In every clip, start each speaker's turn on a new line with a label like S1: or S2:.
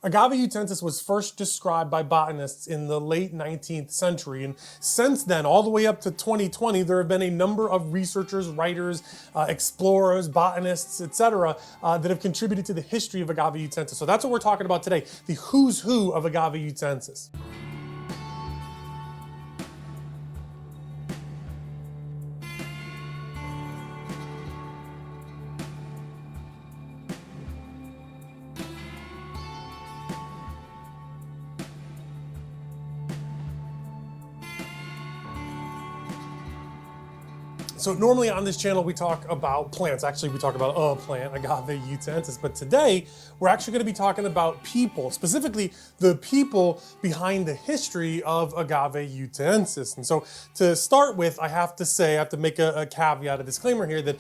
S1: Agave Utahensis was first described by botanists in the late 19th century, and since then, all the way up to 2020, there have been a number of researchers, writers, explorers, botanists, etc., that have contributed to the history of Agave Utahensis. So that's what we're talking about today, the who's who of Agave Utahensis. So normally on this channel we talk about plants. Actually, we talk about a plant, Agave Utahensis. But today we're actually going to be talking about people, specifically the people behind the history of Agave Utahensis. And so to start with, I have to make a caveat, a disclaimer here that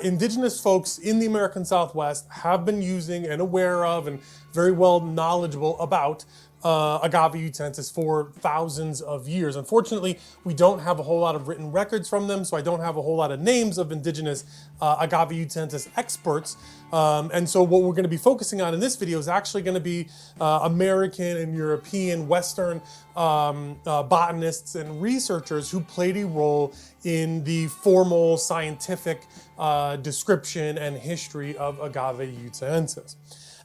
S1: indigenous folks in the American Southwest have been using and aware of and very well knowledgeable about Agave Utahensis for thousands of years. Unfortunately, we don't have a whole lot of written records from them, so I don't have a whole lot of names of indigenous Agave Utahensis experts. And so what we're going to be focusing on in this video is actually going to be American and European, Western botanists and researchers who played a role in the formal scientific description and history of Agave Utahensis.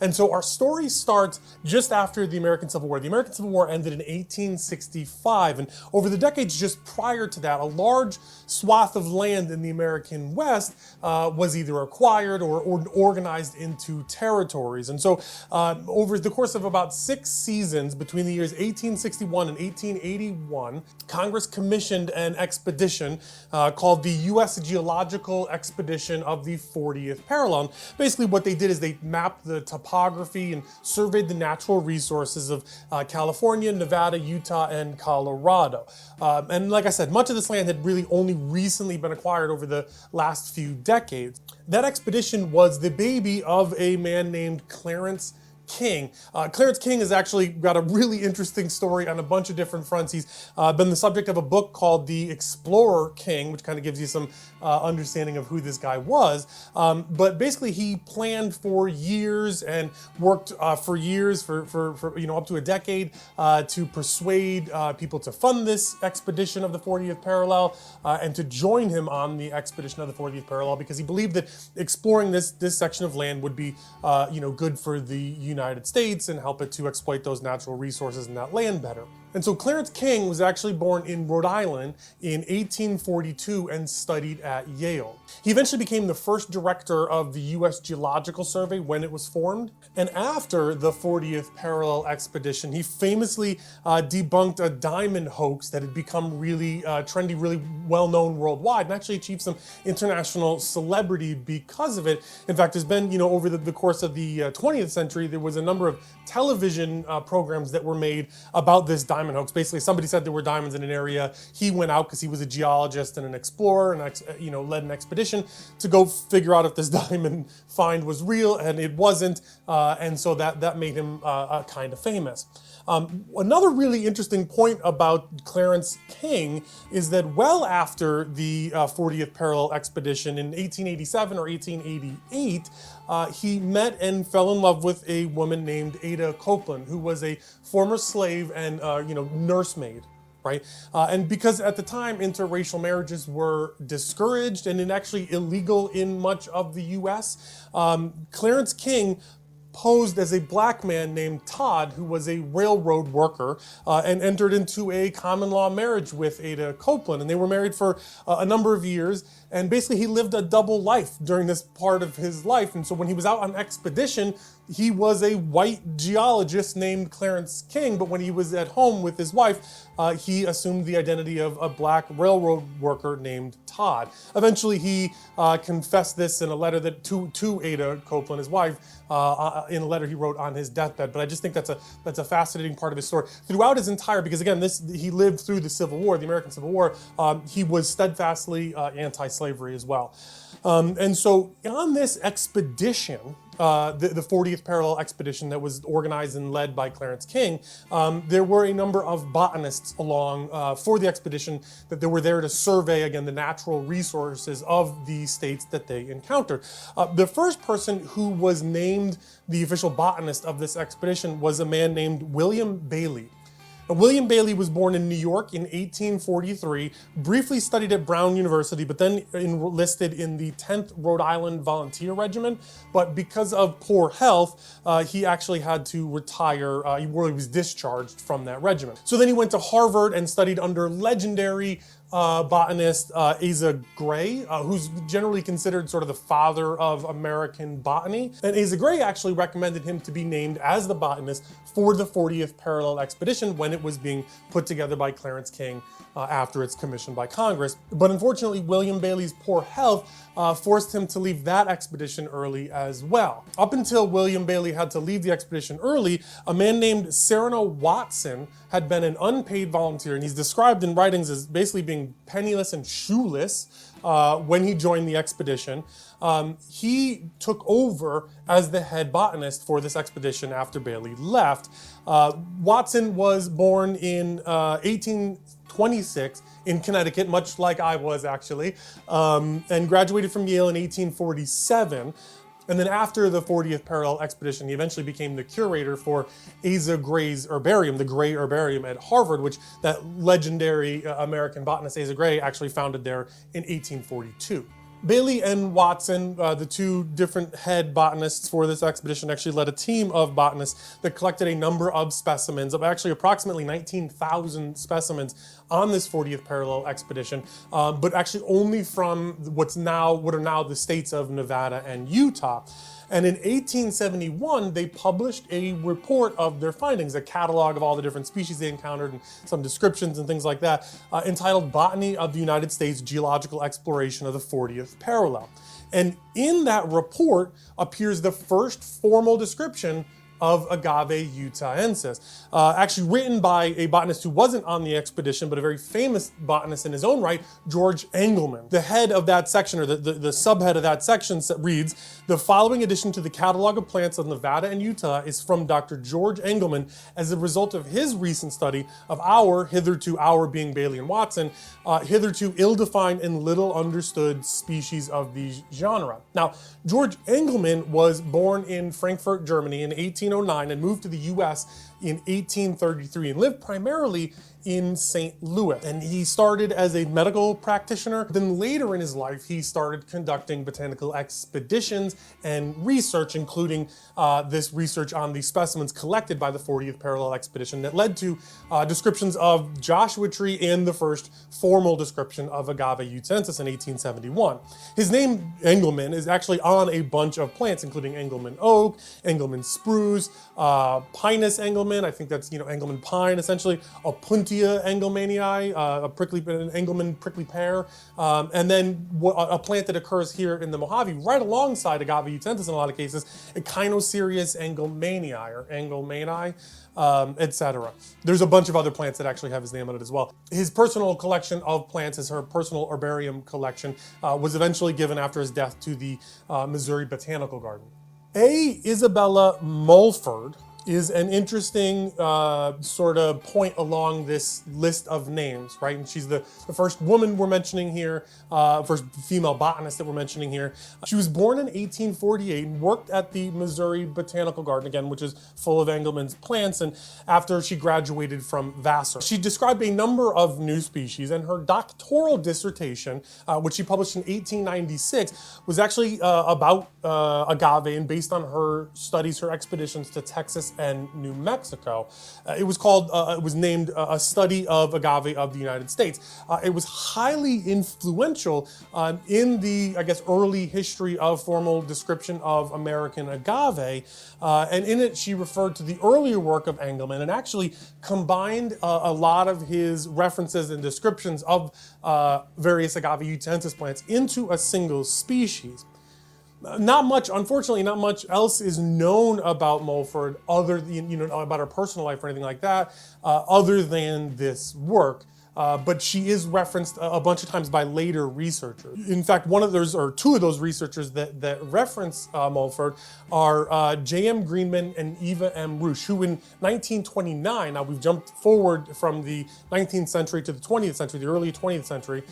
S1: And so our story starts just after the American Civil War. The American Civil War ended in 1865, and over the decades just prior to that, a large swath of land in the American West was either acquired or organized into territories. And so over the course of about 6 seasons between the years 1861 and 1881, Congress commissioned an expedition called the U.S. Geological Expedition of the 40th Parallel. Basically what they did is they mapped the topography and surveyed the natural resources of California, Nevada, Utah, and Colorado. And like I said, much of this land had really only recently been acquired over the last few decades. That expedition was the baby of a man named Clarence King. Clarence King has actually got a really interesting story on a bunch of different fronts. He's been the subject of a book called The Explorer King, which kind of gives you some understanding of who this guy was. But basically he planned for years and worked for years, for up to a decade, to persuade people to fund this expedition of the 40th parallel and to join him on the expedition of the 40th parallel, because he believed that exploring this section of land would be good for the United States and help it to exploit those natural resources in that land better. And so Clarence King was actually born in Rhode Island in 1842 and studied at Yale. He eventually became the first director of the U.S. Geological Survey when it was formed. And after the 40th Parallel Expedition, he famously debunked a diamond hoax that had become really trendy, really well-known worldwide, and actually achieved some international celebrity because of it. In fact, there's been, over the course of the 20th century, there was a number of television programs that were made about this diamond hoax. Basically, somebody said there were diamonds in an area. He went out because he was a geologist and an explorer, and led an expedition to go figure out if this diamond find was real, and it wasn't. And so that made him kind of famous. Another really interesting point about Clarence King is that well after the 40th Parallel Expedition in 1887 or 1888, he met and fell in love with a woman named Ada Copeland, who was a former slave and nursemaid. Right? And because at the time interracial marriages were discouraged and actually illegal in much of the US, Clarence King posed as a black man named Todd, who was a railroad worker, and entered into a common law marriage with Ada Copeland. And they were married for a number of years. And basically he lived a double life during this part of his life. And so when he was out on expedition, he was a white geologist named Clarence King, but when he was at home with his wife, he assumed the identity of a black railroad worker named Todd. Eventually he confessed this in a letter to Ada Copeland, his wife, in a letter he wrote on his deathbed. But I just think that's a fascinating part of his story. Throughout his entire, because again, he lived through the Civil War, the American Civil War, he was steadfastly anti-slavery. slavery as well. And so on this expedition, the 40th parallel expedition that was organized and led by Clarence King, there were a number of botanists along for the expedition that they were there to survey, again, the natural resources of the states that they encountered. The first person who was named the official botanist of this expedition was a man named William Bailey. William Bailey was born in New York in 1843, briefly studied at Brown University, but then enlisted in the 10th Rhode Island Volunteer Regiment. But because of poor health, he actually had to retire. He was discharged from that regiment. So then he went to Harvard and studied under legendary botanist Asa Gray, who's generally considered sort of the father of American botany. And Asa Gray actually recommended him to be named as the botanist for the 40th parallel expedition when it was being put together by Clarence King after its commission by Congress. But unfortunately, William Bailey's poor health forced him to leave that expedition early as well. Up until William Bailey had to leave the expedition early, a man named Cyrano Watson had been an unpaid volunteer, and he's described in writings as basically being penniless and shoeless when he joined the expedition. He took over as the head botanist for this expedition after Bailey left. Watson was born in 1826 in Connecticut, much like I was actually, and graduated from Yale in 1847. And then after the 40th parallel expedition, he eventually became the curator for Asa Gray's herbarium, the Gray Herbarium at Harvard, which that legendary American botanist Asa Gray actually founded there in 1842. Bailey and Watson, the two different head botanists for this expedition, actually led a team of botanists that collected a number of specimens, of actually approximately 19,000 specimens on this 40th parallel expedition, but actually only from what are now the states of Nevada and Utah. And in 1871, they published a report of their findings, a catalog of all the different species they encountered and some descriptions and things like that, entitled Botany of the United States Geological Exploration of the 40th Parallel. And in that report appears the first formal description of Agave Utahensis, actually written by a botanist who wasn't on the expedition, but a very famous botanist in his own right, George Engelmann. The head of that section, or the subhead of that section reads, "The following addition to the catalog of plants of Nevada and Utah is from Dr. George Engelmann as a result of his recent study of our being Bailey and Watson, hitherto ill-defined and little understood species of the genre." Now, George Engelmann was born in Frankfurt, Germany in 1809 and moved to the US in 1833 and lived primarily in St. Louis. And he started as a medical practitioner. Then later in his life, he started conducting botanical expeditions and research, including this research on the specimens collected by the 40th parallel expedition that led to descriptions of Joshua tree and the first formal description of Agave Utahensis in 1871. His name, Engelmann, is actually on a bunch of plants, including Engelmann oak, Engelmann spruce, Pinus Engelmann, I think that's Engelmann pine essentially, Opuntia Engelmannii, an Engelmann prickly pear, and then a plant that occurs here in the Mojave right alongside Agave Utahensis in a lot of cases, Echinocerius Engelmannii or Engelmannii, etc. There's a bunch of other plants that actually have his name on it as well. His personal collection of plants, his personal herbarium collection, was eventually given after his death to the Missouri Botanical Garden. A. Isabella Mulford is an interesting sort of point along this list of names, right? And she's the first woman we're mentioning here, first female botanist that we're mentioning here. She was born in 1848 and worked at the Missouri Botanical Garden, again, which is full of Engelmann's plants, and after she graduated from Vassar. She described a number of new species, and her doctoral dissertation, which she published in 1896, was actually about agave and based on her studies, her expeditions to Texas and New Mexico. It was named A Study of Agave of the United States. It was highly influential in the, early history of formal description of American agave. And in it, she referred to the earlier work of Engelmann and actually combined a lot of his references and descriptions of various Agave Utahensis plants into a single species. Unfortunately, not much else is known about Mulford other than, about her personal life or anything like that, other than this work. but she is referenced a bunch of times by later researchers. In fact, two of those researchers that reference Mulford are J.M. Greenman and Eva M. Rusch, who in 1929, now we've jumped forward from the 19th century to the 20th century, the early 20th century.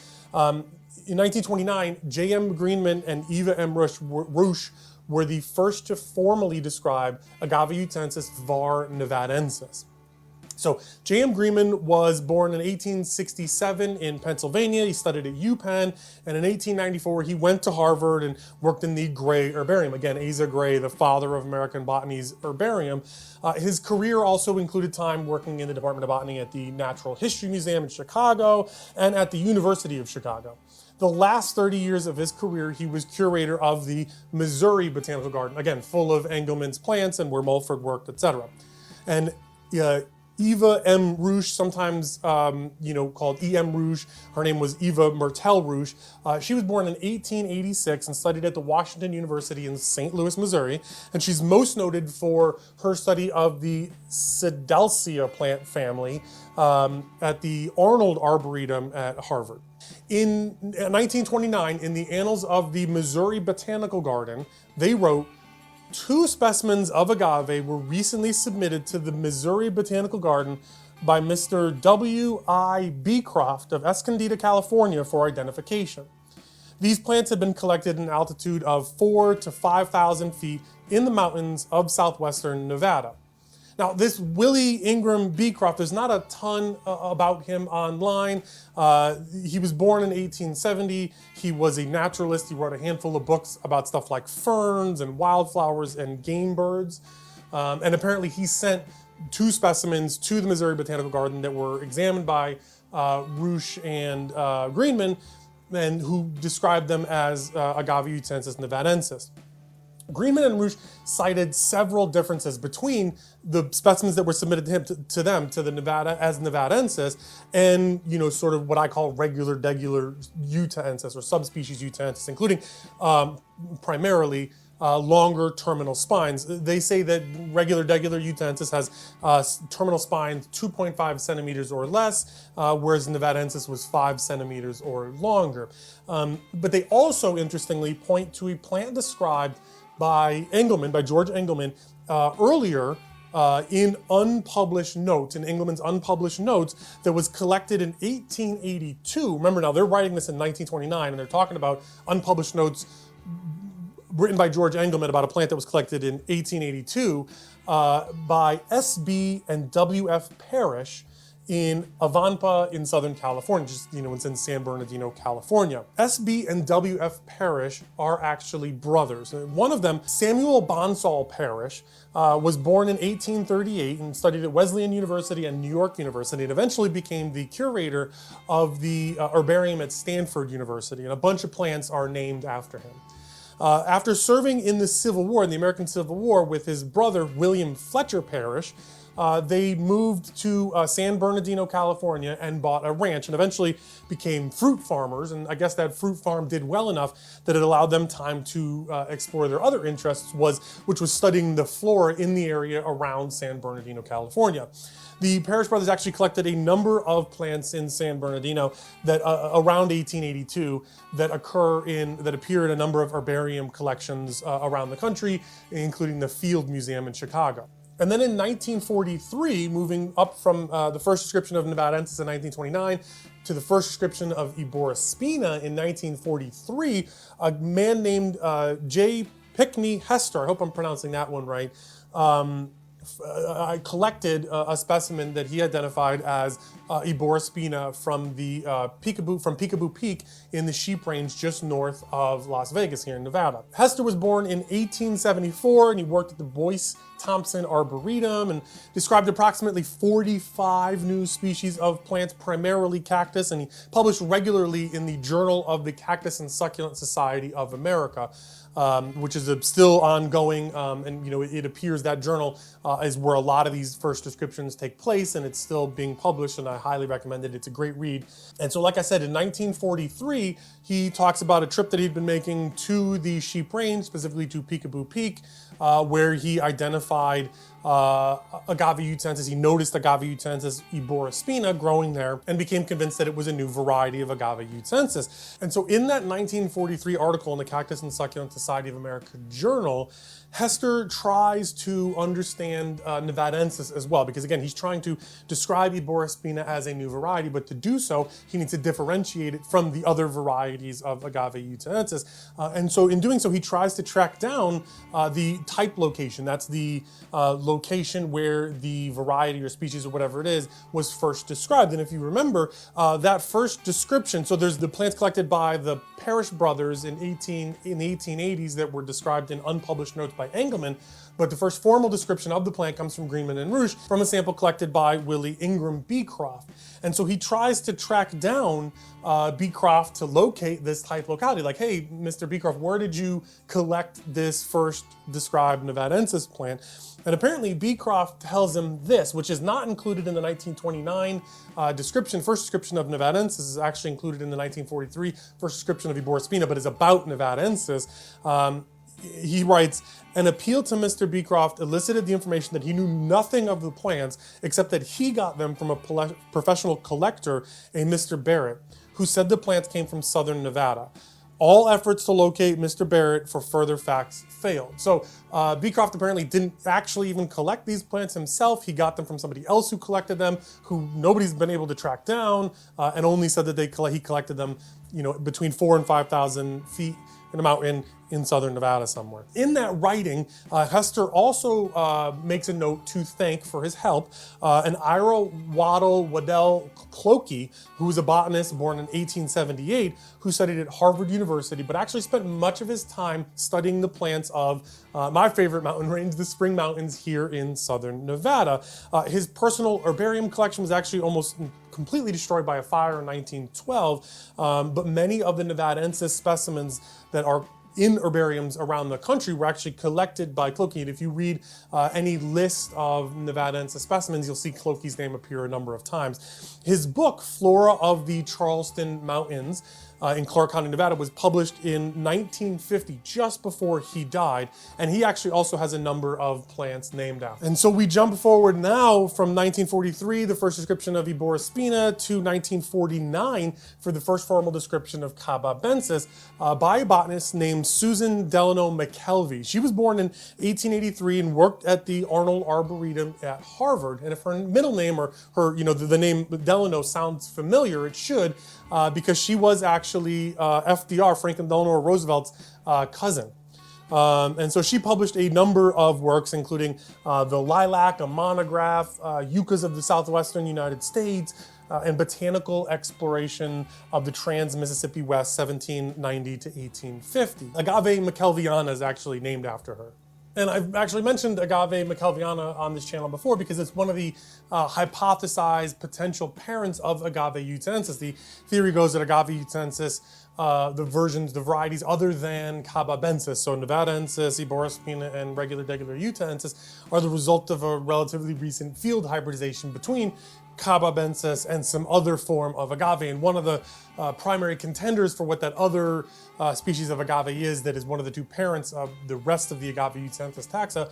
S1: In 1929, J.M. Greenman and Eva M. Rusch were the first to formally describe Agave Utahensis var. Nevadensis. So J.M. Greenman was born in 1867 in Pennsylvania. He studied at UPenn, and in 1894 he went to Harvard and worked in the Gray herbarium. Again, Asa Gray, the father of American botany's herbarium. His career also included time working in the Department of Botany at the Natural History Museum in Chicago and at the University of Chicago. The last 30 years of his career, he was curator of the Missouri Botanical Garden, again, full of Engelmann's plants and where Mulford worked, etc. And Eva M. Rusch, sometimes called E.M. Rusch. Her name was Eva Mertel Rusch. She was born in 1886 and studied at the Washington University in St. Louis, Missouri. And she's most noted for her study of the Sedelcia plant family at the Arnold Arboretum at Harvard. In 1929, in the Annals of the Missouri Botanical Garden, they wrote, "Two specimens of agave were recently submitted to the Missouri Botanical Garden by Mr. W.I. Beecroft of Escondido, California for identification. These plants had been collected in an altitude of 4,000 to 5,000 feet in the mountains of southwestern Nevada." Now, this Willie Ingram Beecroft, there's not a ton about him online. He was born in 1870. He was a naturalist. He wrote a handful of books about stuff like ferns and wildflowers and game birds. And apparently he sent two specimens to the Missouri Botanical Garden that were examined by Rusch and Greenman, and who described them as Agave Utahensis nevadensis. Greenman and Rusch cited several differences between the specimens that were submitted to the Nevada as nevadensis and, sort of what I call regular Utahensis or subspecies Utahensis, including primarily longer terminal spines. They say that regular Utahensis has terminal spines 2.5 centimeters or less, whereas nevadensis was 5 centimeters or longer. But they also, interestingly, point to a plant described by George Engelmann, earlier in unpublished notes, in Engelmann's unpublished notes that was collected in 1882. Remember now, they're writing this in 1929, and they're talking about unpublished notes written by George Engelmann about a plant that was collected in 1882 by S.B. and W.F. Parrish in Avanpa in Southern California, it's in San Bernardino, California. S.B. and W.F. Parrish are actually brothers. One of them, Samuel Bonsall Parrish, was born in 1838 and studied at Wesleyan University and New York University, and eventually became the curator of the herbarium at Stanford University, and a bunch of plants are named after him. After serving in the Civil War, in the American Civil War, with his brother, William Fletcher Parrish, they moved to San Bernardino, California, and bought a ranch, and eventually became fruit farmers. And I guess that fruit farm did well enough that it allowed them time to explore their other interests, which was studying the flora in the area around San Bernardino, California. The Parrish brothers actually collected a number of plants in San Bernardino that around 1882 that appear in a number of herbarium collections around the country, including the Field Museum in Chicago. And then in 1943, moving up from the first description of nevadensis in 1929 to the first description of Eborispina in 1943, a man named J. Pinckney Hester, I hope I'm pronouncing that one right, I collected a specimen that he identified as Eborispina from Peekaboo Peak in the Sheep Range just north of Las Vegas here in Nevada. Hester was born in 1874, and he worked at the Boyce Thompson Arboretum and described approximately 45 new species of plants, primarily cactus, and he published regularly in the Journal of the Cactus and Succulent Society of America, which is still ongoing, and it appears that journal is where a lot of these first descriptions take place, and it's still being published, and I highly recommend it. It's a great read. And so, like I said, in 1943, he talks about a trip that he'd been making to the Sheep Range, specifically to Peekaboo Peak, where he identified Agave Utahensis. He noticed Agave Utahensis Iborispina growing there and became convinced that it was a new variety of Agave Utahensis. And so in that 1943 article in the Cactus and Succulent Society of America Journal, Hester tries to understand Nevadensis as well, because again, he's trying to describe Iborispina as a new variety, but to do so, he needs to differentiate it from the other varieties of Agave Utahensis. And so in doing so, he tries to track down the type location. That's the location where the variety or species or whatever it is was first described. And if you remember, that first description, so there's the plants collected by the Parrish brothers in the 1880s that were described in unpublished notes by Engelmann, but the first formal description of the plant comes from Greenman and Roosh from a sample collected by Willie Ingram Beecroft. And so he tries to track down Beecroft to locate this type locality. Like, hey, Mr. Beecroft, where did you collect this first described Nevadensis plant? And apparently Beecroft tells him this, which is not included in the 1929 description. First description of Nevadensis is actually included in the 1943 first description of Iborispina, but is about Nevadensis. He writes, an appeal to Mr. Beecroft elicited the information that he knew nothing of the plants except that he got them from a professional collector, a Mr. Barrett, who said the plants came from southern Nevada. All efforts to locate Mr. Barrett for further facts failed. So Beecroft apparently didn't actually even collect these plants himself. He got them from somebody else who collected them, who nobody's been able to track down, and only said that he collected them, between 4,000 and 5,000 feet in a mountain in southern Nevada somewhere. In that writing, Hester also makes a note to thank for his help an Ira Waddell Clokey, who was a botanist born in 1878, who studied at Harvard University, but actually spent much of his time studying the plants of my favorite mountain range, the Spring Mountains here in southern Nevada. His personal herbarium collection was actually almost completely destroyed by a fire in 1912, but many of the Nevadensis specimens that are in herbariums around the country were actually collected by Clokey. And if you read any list of Nevadensis specimens, you'll see Clokey's name appear a number of times. His book, Flora of the Charleston Mountains, in Clark County, Nevada, was published in 1950, just before he died, and he actually also has a number of plants named after. And so we jump forward now from 1943, the first description of Iborispina, to 1949 for the first formal description of Cababensis by a botanist named Susan Delano McKelvey. She was born in 1883 and worked at the Arnold Arboretum at Harvard. And if her middle name or her, the name Delano sounds familiar, it should, because she was actually FDR, Franklin Delano Roosevelt's cousin. And so she published a number of works, including The Lilac, a monograph, Yuccas of the Southwestern United States, and Botanical Exploration of the Trans-Mississippi West, 1790 to 1850. Agave McKelviana is actually named after her. And I've actually mentioned Agave McKelviana on this channel before because it's one of the hypothesized potential parents of Agave Utahensis. The theory goes that Agave Utahensis, the varieties other than Cababensis, so Nevadensis, Iborispina, and regular Utahensis, are the result of a relatively recent field hybridization between Cababensis and some other form of agave. And one of the primary contenders for what that other species of agave is, that is one of the two parents of the rest of the Agave Utahensis taxa,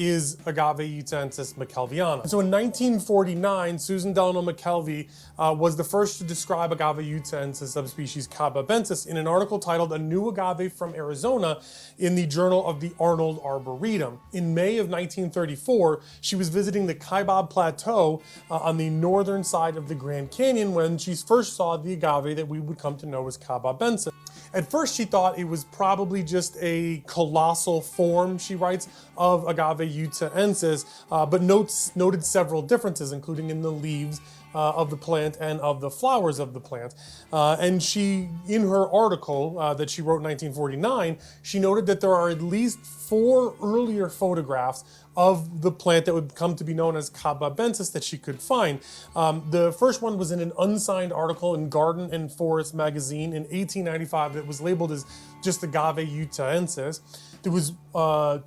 S1: is Agave Utahensis McKelviana. So in 1949, Susan Delano McKelvey was the first to describe Agave Utahensis subspecies Cababensis in an article titled A New Agave from Arizona in the Journal of the Arnold Arboretum. In May of 1934, she was visiting the Kaibab Plateau on the northern side of the Grand Canyon when she first saw the agave that we would come to know as Cababensis. At first, she thought it was probably just a colossal form, she writes, of Agave Utahensis, but noted several differences, including in the leaves of the plant and of the flowers of the plant. And she, in her article that she wrote in 1949, she noted that there are at least 4 earlier photographs of the plant that would come to be known as Cababensis that she could find. The first one was in an unsigned article in Garden and Forest magazine in 1895 that was labeled as just Agave Utahensis. There was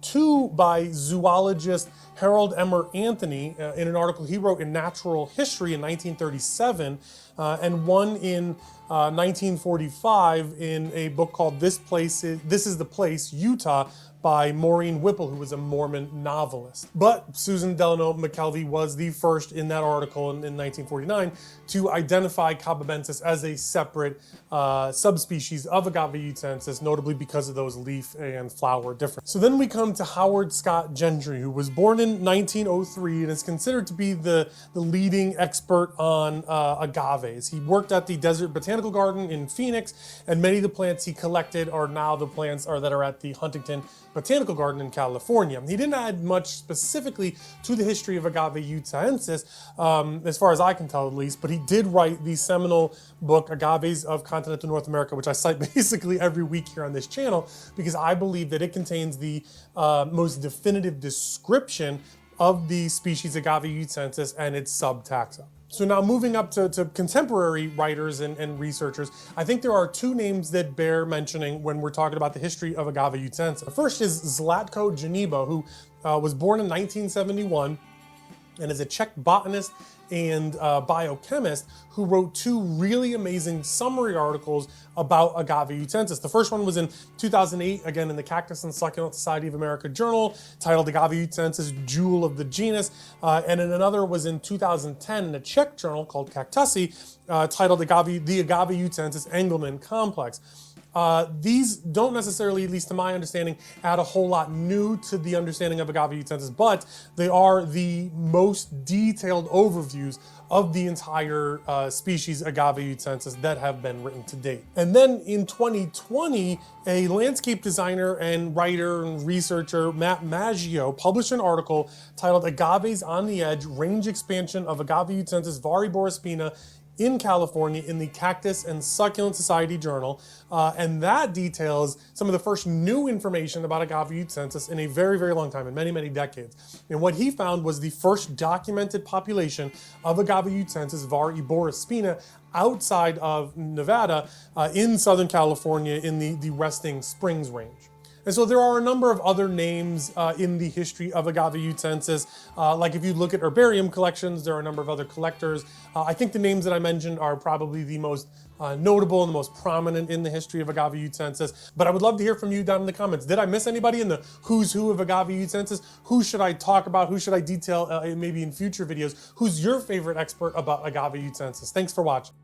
S1: 2 by zoologist Harold Emmer Anthony in an article he wrote in Natural History in 1937, and one in 1945 in a book called This Is the Place, Utah, by Maureen Whipple, who was a Mormon novelist. But Susan Delano McKelvey was the first in that article in 1949 to identify Cababensis as a separate subspecies of Agave Utahensis, notably because of those leaf and flower differences. So then we come to Howard Scott Gentry, who was born in 1903 and is considered to be the leading expert on agaves. He worked at the Desert Botanical Garden in Phoenix, and many of the plants he collected are now the plants that are at the Huntington Botanical Garden in California. He didn't add much specifically to the history of Agave Utahensis, as far as I can tell at least, but he did write the seminal book, Agaves of Continental North America, which I cite basically every week here on this channel, because I believe that it contains the most definitive description of the species Agave Utahensis and its subtaxa. So now moving up to contemporary writers and researchers, I think there are two names that bear mentioning when we're talking about the history of Agave Utahensis. The first is Zlatko Janeba, who was born in 1971 and is a Czech botanist and biochemist who wrote two really amazing summary articles about Agave Utahensis. The first one was in 2008, again in the Cactus and Succulent Society of America journal, titled Agave Utahensis, Jewel of the Genus, and in another was in 2010 in a Czech journal called Cactussy, titled The Agave Utahensis Engelmann Complex. These don't necessarily, at least to my understanding, add a whole lot new to the understanding of Agave Utahensis, but they are the most detailed overviews of the entire species Agave Utahensis that have been written to date. And then in 2020, a landscape designer and writer and researcher, Matt Maggio, published an article titled Agaves on the Edge, Range Expansion of Agave Utahensis variborespina in California in the Cactus and Succulent Society journal, and that details some of the first new information about Agave Utahensis in a very, very long time, in many, many decades. And what he found was the first documented population of Agave Utahensis variborespina outside of Nevada, in Southern California in the Resting Springs range. And so there are a number of other names in the history of Agave Utahensis. Like if you look at herbarium collections, there are a number of other collectors. I think the names that I mentioned are probably the most notable and the most prominent in the history of Agave Utahensis. But I would love to hear from you down in the comments. Did I miss anybody in the who's who of Agave Utahensis? Who should I talk about? Who should I detail maybe in future videos? Who's your favorite expert about Agave Utahensis? Thanks for watching.